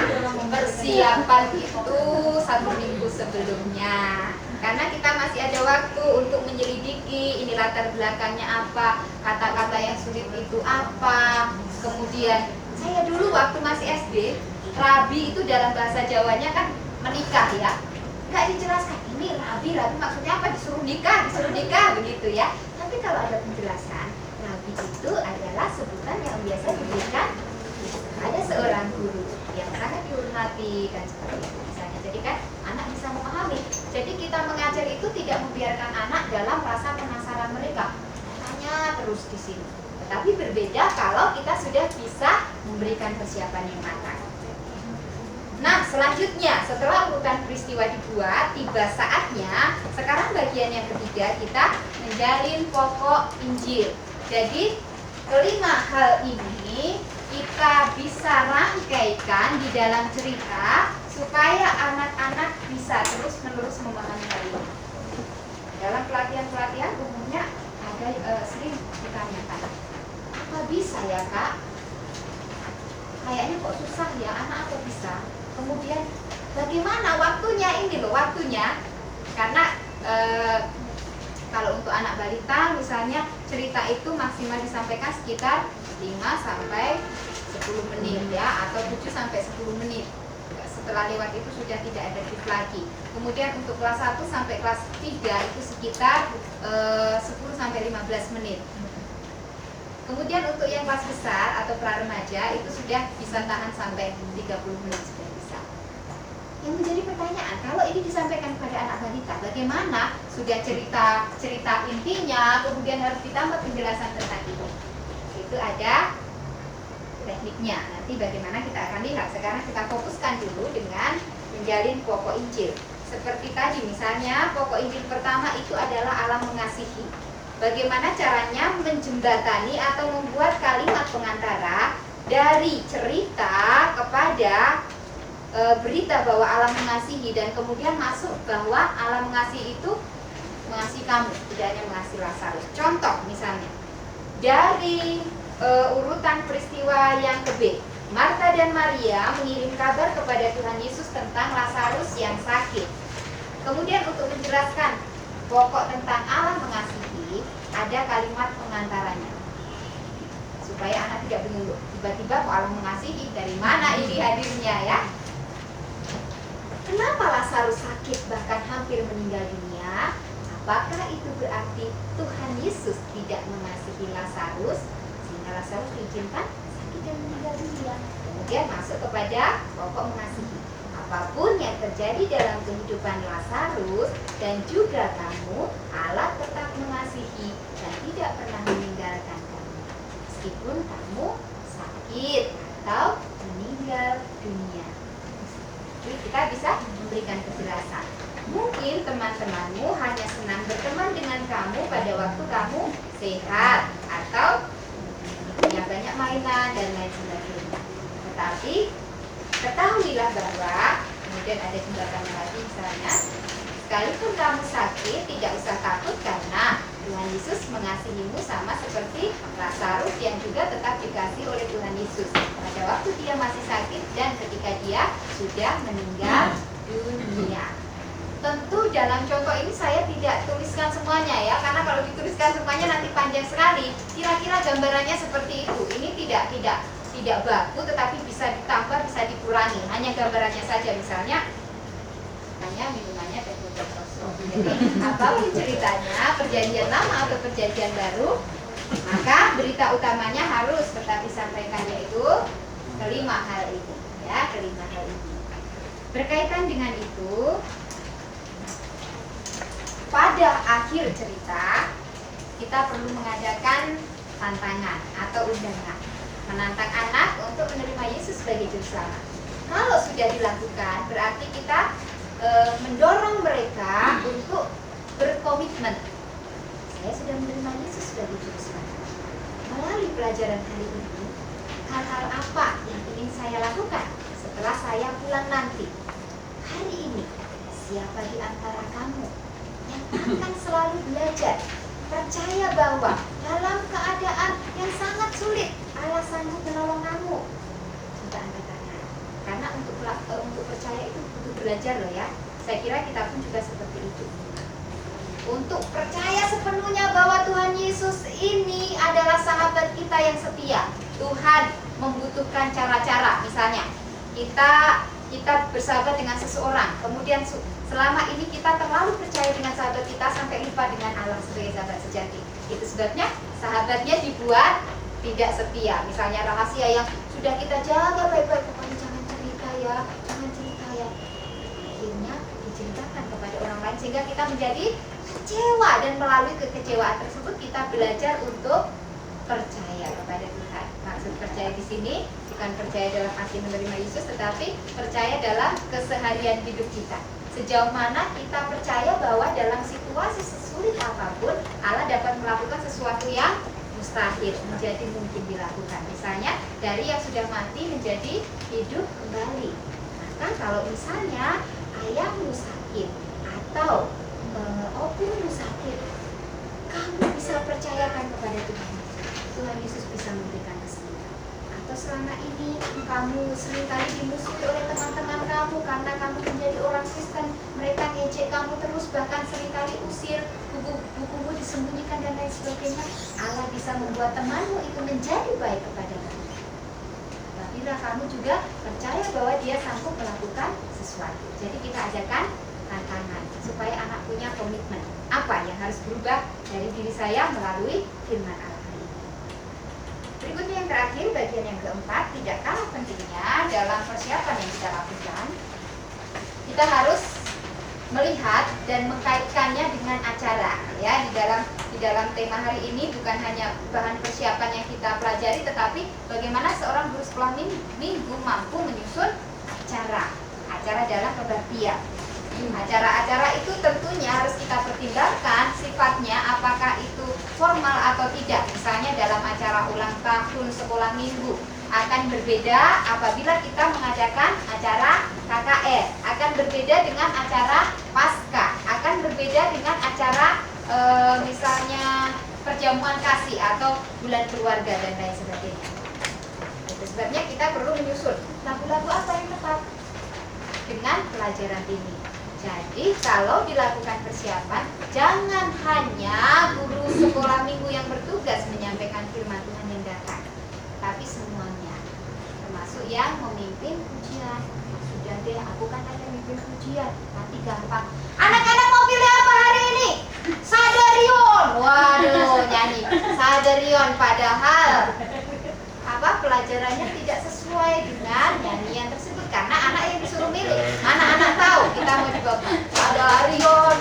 persiapan itu 1 minggu sebelumnya. Karena kita masih ada waktu untuk menyelidiki ini latar belakangnya apa, kata-kata yang sulit itu apa. Kemudian saya dulu waktu masih SD, rabi itu dalam bahasa Jawanya kan menikah ya. Nggak dijelaskan ini rabi maksudnya apa, disuruh nikah begitu ya. Tapi kalau ada penjelasan, rabi itu adalah sebutan yang biasa diberikan ada seorang guru yang sangat dihormati dan seperti itu misalnya. Jadi kan anak bisa memahami. Jadi kita mengajar itu tidak membiarkan anak dalam rasa penasaran mereka, tanya terus di sini. Tetapi berbeda kalau kita sudah bisa memberikan persiapan yang matang. Nah, selanjutnya setelah urutan peristiwa dibuat, tiba saatnya sekarang bagian yang ketiga kita menjalin pokok Injil. Jadi kelima hal ini kita bisa rangkaikan di dalam cerita supaya anak-anak bisa terus-menerus memahami hal ini. Dalam pelatihan-pelatihan umumnya ada sering ditanyakan, apa bisa ya Kak? Kayaknya kok susah ya, anak apa bisa? Kemudian bagaimana waktunya ini loh, waktunya? Karena kalau untuk anak balita misalnya cerita itu maksimal disampaikan sekitar 5 sampai 10 menit ya, atau 7 sampai 10 menit. Setelah lewat itu sudah tidak ada tips lagi. Kemudian untuk kelas 1 sampai kelas 3 itu sekitar 10 sampai 15 menit. Kemudian untuk yang kelas besar atau pra remaja itu sudah bisa tahan sampai 30 menit sudah bisa. Yang menjadi pertanyaan, kalau ini disampaikan kepada anak balita, bagaimana? Sudah cerita intinya, kemudian harus ditambah penjelasan tentang itu. Itu ada tekniknya. Nanti bagaimana kita akan lihat. Sekarang kita fokuskan dulu dengan menjalin pokok Injil. Seperti tadi misalnya pokok Injil pertama itu adalah Allah mengasihi. Bagaimana caranya menjembatani atau membuat kalimat pengantara dari cerita kepada berita bahwa Allah mengasihi, dan kemudian masuk bahwa Allah mengasihi itu mengasihi kamu, tidak hanya mengasihi Lazarus. Contoh misalnya dari urutan peristiwa yang ke B, Marta dan Maria mengirim kabar kepada Tuhan Yesus tentang Lazarus yang sakit. Kemudian untuk menjelaskan pokok tentang Allah mengasihi, ada kalimat pengantaranya supaya anak tidak bingung, tiba-tiba kok Allah mengasihi, dari mana ini hadirnya ya? Kenapa Lazarus sakit bahkan hampir meninggal dunia? Apakah itu berarti Tuhan Yesus tidak mengasihi Lazarus sehingga Lazarus diizinkan sakit dan meninggal dunia? Kemudian masuk kepada pokok mengasihi. Apapun yang terjadi dalam kehidupan Lazarus dan juga kamu, Allah tetap mengasihi dan tidak pernah meninggalkan kamu, meskipun kamu sakit atau meninggal dunia. Jadi kita bisa memberikan kejelasan. Mungkin teman-temanmu hanya senang berteman dengan kamu pada waktu kamu sehat atau punya banyak mainan dan lain sebagainya. Tetapi ketahuilah bahwa, kemudian ada jembatannya lagi misalnya, sekalipun kamu sakit tidak usah takut karena Tuhan Yesus mengasihimu sama seperti Lazarus yang juga tetap dikasihi oleh Tuhan Yesus pada waktu dia masih sakit dan ketika dia sudah meninggal dunia. Tentu dalam contoh ini saya tidak tuliskan semuanya ya, karena kalau dituliskan semuanya nanti panjang sekali. Kira-kira gambarannya seperti itu. Ini tidak baku, tetapi bisa ditambah, bisa dikurangi. Hanya gambarannya saja, misalnya minumannya teh putih kosong. Jadi apapun ceritanya, perjanjian lama atau perjanjian baru, maka berita utamanya harus tetap disampaikan, yaitu kelima hal ini. Ya, kelima hal ini. Berkaitan dengan itu, pada akhir cerita kita perlu mengadakan tantangan atau undangan, menantang anak untuk menerima Yesus sebagai juru selamat. Kalau sudah dilakukan, berarti kita mendorong mereka untuk berkomitmen. Saya sudah menerima Yesus sebagai juru selamat. Melalui pelajaran hari ini, hal-hal apa yang ingin saya lakukan setelah saya pulang nanti? Hari ini, siapa di antara kamu yang akan selalu belajar, percaya bahwa dalam keadaan yang sangat sulit Allah sanggup menolong kamu? Coba angkat tangan. Karena untuk percaya itu butuh belajar loh ya. Saya kira kita pun juga seperti itu. Untuk percaya sepenuhnya bahwa Tuhan Yesus ini adalah sahabat kita yang setia. Tuhan membutuhkan cara-cara, misalnya kita bersahabat dengan seseorang, kemudian selama ini kita terlalu percaya dengan sahabat kita sampai lupa dengan Allah sebagai sahabat sejati. Itu sebabnya sahabatnya dibuat tidak setia. Misalnya rahasia yang sudah kita jaga baik-baik, pokoknya jangan cerita ya, jangan cerita ya. Akhirnya diceritakan kepada orang lain sehingga kita menjadi kecewa, dan melalui kekecewaan tersebut kita belajar untuk percaya kepada Tuhan. Maksud percaya di sini bukan percaya dalam arti menerima Yesus, tetapi percaya dalam keseharian hidup kita. Sejauh mana kita percaya bahwa dalam situasi sesulit apapun Allah dapat melakukan sesuatu yang mustahil menjadi mungkin dilakukan. Misalnya dari yang sudah mati menjadi hidup kembali. Maka kalau misalnya ayahmu sakit atau opumu sakit, kamu bisa percayakan kepada Tuhan. Tuhan Yesus bisa memberikan kesembuhan. Atau selama ini kamu seringkali dimusuhi oleh teman-teman kamu karena kamu menjadi orang Kristen, mereka ngejek kamu terus, bahkan seringkali usir, buku-bukumu disembunyikan dan lain sebagainya. Allah bisa membuat temanmu itu menjadi baik kepada kamu. Apabila kamu juga percaya bahwa dia sanggup melakukan sesuatu. Jadi kita ajarkan tantangan supaya anak punya komitmen. Apa yang harus berubah dari diri saya melalui firman Allah. Berikutnya yang terakhir, bagian yang keempat, tidak kalah pentingnya dalam persiapan yang kita lakukan, kita harus melihat dan mengkaitkannya dengan acara. Ya, di dalam tema hari ini bukan hanya bahan persiapan yang kita pelajari, tetapi bagaimana seorang guru sekolah minggu mampu menyusun acara dalam kebaktian. Acara-acara itu tentunya harus kita pertimbangkan sifatnya, apakah itu formal atau tidak. Misalnya dalam acara ulang tahun sekolah minggu akan berbeda apabila kita mengadakan acara KKR, akan berbeda dengan acara Paskah, akan berbeda dengan acara misalnya perjamuan kasih atau bulan keluarga dan lain sebagainya. Itu sebabnya kita perlu menyusun lagu-lagu apa yang tepat dengan pelajaran ini. Jadi kalau dilakukan persiapan, jangan hanya guru sekolah minggu yang bertugas menyampaikan firman Tuhan yang datang, tapi semuanya, termasuk yang memimpin pujian. Sudah deh, aku kan hanya memimpin pujian, nanti gampang. Anak-anak mau pilih apa hari ini? Sadarion. Waduh, nyanyi Sadarion, padahal pelajarannya tidak sesuai dengan nyanyian tersebut, karena anak yang disuruh milih, anak-anak tahu kita mau dibawa Sadarion.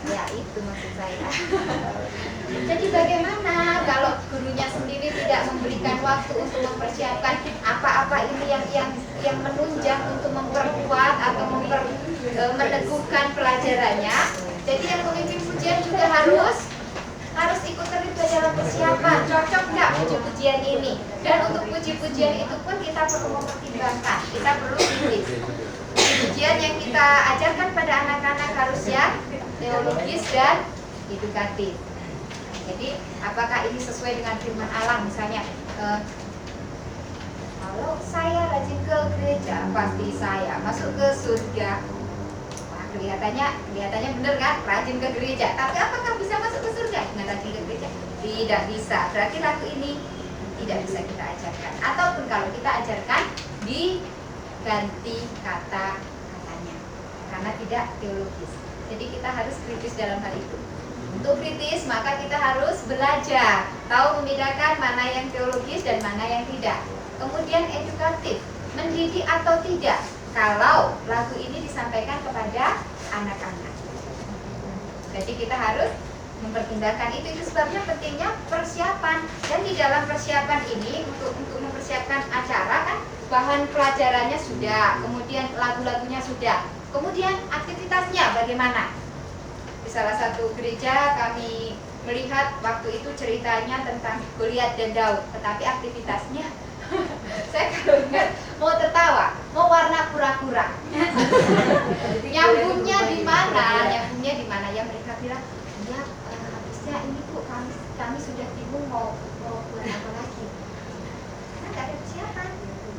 Ya itu maksud saya. Jadi bagaimana kalau gurunya sendiri tidak memberikan waktu untuk mempersiapkan apa-apa ini yang menunjang untuk memperkuat atau meneguhkan pelajarannya. Jadi yang memimpin pujian juga harus ikut terlibat dalam persiapan. Cocok nggak puji-pujian ini? Dan untuk puji-pujian itu pun kita perlu mempertimbangkan, kita perlu pilih. Pujian yang kita ajarkan pada anak-anak harus yang teologis dan edukatif. Jadi apakah ini sesuai dengan firman Allah? Misalnya kalau saya rajin ke gereja, pasti saya masuk ke surga. Wah, kelihatannya benar kan, rajin ke gereja. Tapi apakah bisa masuk ke surga dengan rajin ke gereja? Tidak bisa. Berarti lagu ini tidak bisa kita ajarkan. Ataupun kalau kita ajarkan, diganti kata-katanya karena tidak teologis. Jadi kita harus kritis dalam hal itu. Untuk kritis, maka kita harus belajar, tahu membedakan mana yang teologis dan mana yang tidak. Kemudian edukatif, mendidik atau tidak kalau lagu ini disampaikan kepada anak-anak. Jadi kita harus mempertimbangkan itu sebabnya pentingnya persiapan. Dan di dalam persiapan ini untuk mempersiapkan acara kan bahan pelajarannya sudah, kemudian lagu-lagunya sudah, kemudian aktivitasnya bagaimana. Di salah satu gereja kami melihat waktu itu ceritanya tentang Goliat dan Daud, tetapi aktivitasnya saya kalau ingat mau tertawa, mau warna kura-kura. Nyambungnya di mana? Ya mereka bilang, ya habisnya ini Bu, kami sudah bingung mau buat apa lagi. Karena nggak ada persiapan.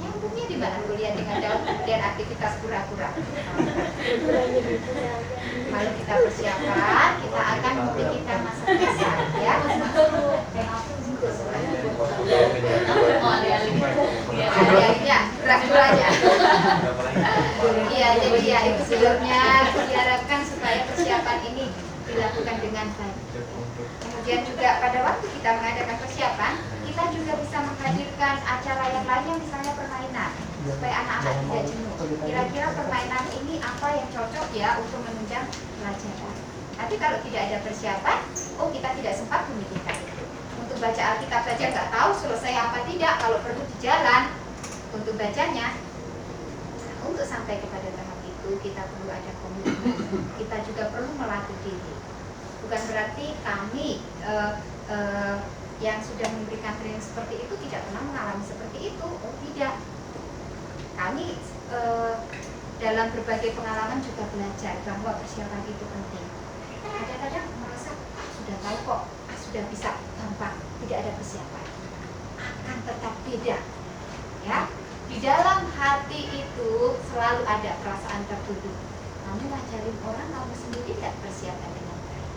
Nyambungnya di mana Goliat dengan Daud dan aktivitas kura-kura. Kalau kita persiapan, kita akan memikirkan masa depan, ya. Ada kura-kuranya. Iya, jadi ya itu sebabnya diharapkan supaya persiapan ini dilakukan dengan baik. Kemudian juga pada waktu kita mengadakan persiapan, kita juga bisa menghadirkan acara yang lainnya, misalnya permainan, supaya anak-anak tidak jenuh. Kira-kira permainan ini apa yang cocok ya untuk menunjang pelajaran. Tapi kalau tidak ada persiapan, kita tidak sempat memikirkan itu. Untuk untuk baca Alkitab saja nggak tahu selesai apa tidak, kalau perlu di jalan untuk bacanya. Nah, untuk sampai kepada tahap itu kita perlu ada komitmen, kita juga perlu melatih diri. Bukan berarti kami yang sudah memberikan training seperti itu tidak pernah mengalami seperti itu. Oh tidak, kami dalam berbagai pengalaman juga belajar bahwa persiapan itu penting. Kadang-kadang merasa sudah tahu kok, sudah bisa gampang, tidak ada persiapan. Akan tetap beda, ya. Di dalam hati itu selalu ada perasaan tertutup. Kamu ngajarin orang, kamu sendiri tidak persiapan dengan baik.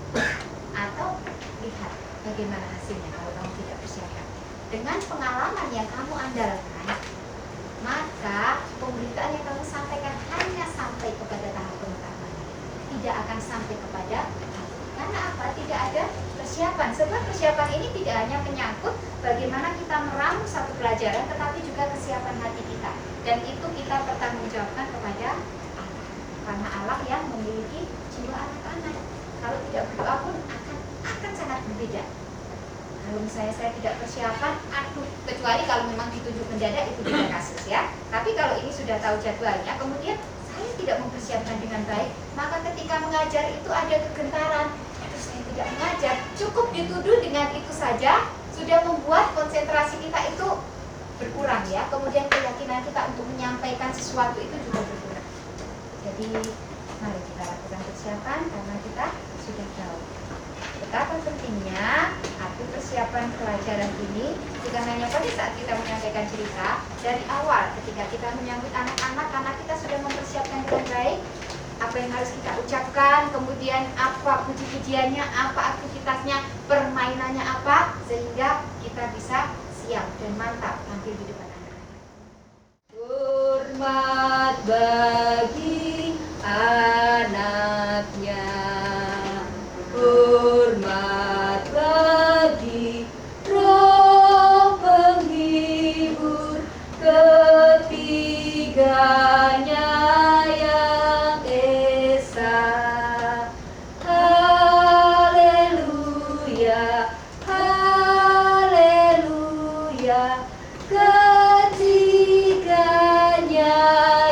Atau lihat bagaimana hasilnya kalau kamu tidak persiapan. Dengan pengalaman yang kamu andalkan, maka pemberitaan yang kamu sampaikan hanya sampai kepada tahap pengetahuan, tidak akan sampai kepada hati. Karena apa? Tidak ada persiapan. Sebab persiapan ini tidak hanya menyangkut bagaimana kita meramu satu pelajaran, tetapi juga kesiapan hati kita. Dan itu kita bertanggungjawabkan kepada Allah. Karena Allah yang memiliki jiwa anak-anak. Kalau tidak berdoa pun akan sangat berbeda. Kalau misalnya saya tidak persiapan, kecuali kalau memang ditunjuk mendadak itu beda kasus ya. Tapi kalau ini sudah tahu jadwalnya, kemudian saya tidak mempersiapkan dengan baik, maka ketika mengajar itu ada kegentaran. Terus saya tidak mengajar, cukup dituduh dengan itu saja sudah membuat konsentrasi kita itu berkurang ya. Kemudian keyakinan kita untuk menyampaikan sesuatu itu juga berkurang. Jadi mari kita lakukan persiapan karena kita sudah tahu betapa pentingnya arti persiapan pelajaran ini. Bukan hanya pada saat kita menyampaikan cerita, dari awal ketika kita menyambut anak-anak, karena kita sudah mempersiapkan dengan baik apa yang harus kita ucapkan, kemudian apa puji-pujiannya, apa aktivitasnya, permainannya apa, sehingga kita bisa siap dan mantap tampil di depan anak-anak. Hormat bagi anaknya, hormat bagi Roh penghibur ketiganya yang esa. Haleluya, haleluya, ketiganya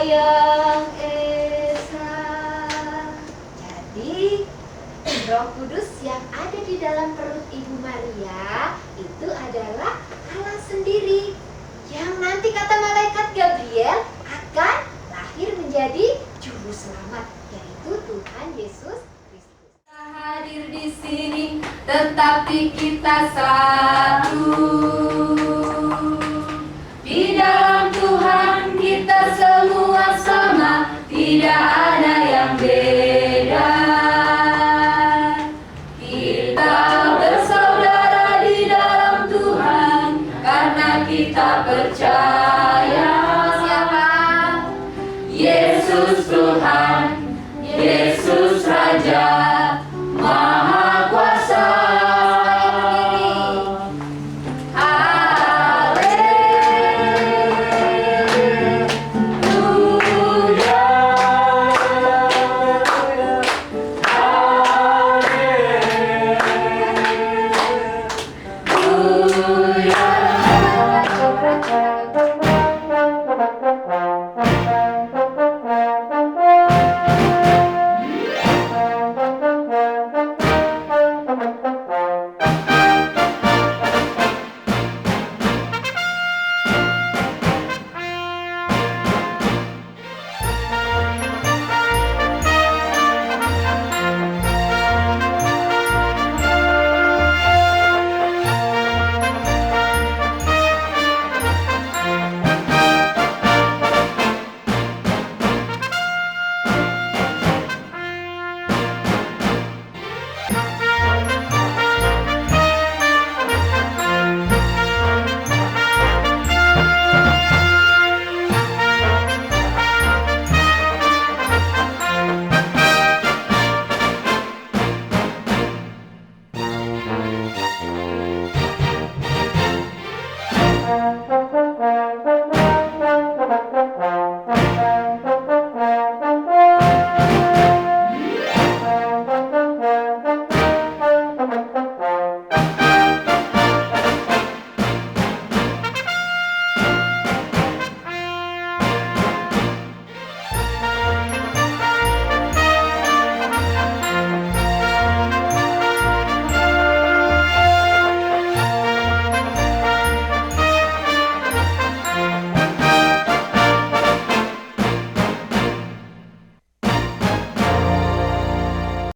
yang esa. Jadi Roh Kudus yang ada di dalam perut Ibu Maria itu adalah Allah sendiri yang nanti kata malaikat Gabriel akan lahir menjadi juru selamat, yaitu Tuhan Yesus Kristus. Kita hadir di sini tetapi kita satu. Di dalam Tuhan kita semua sama, tidak ada yang beda.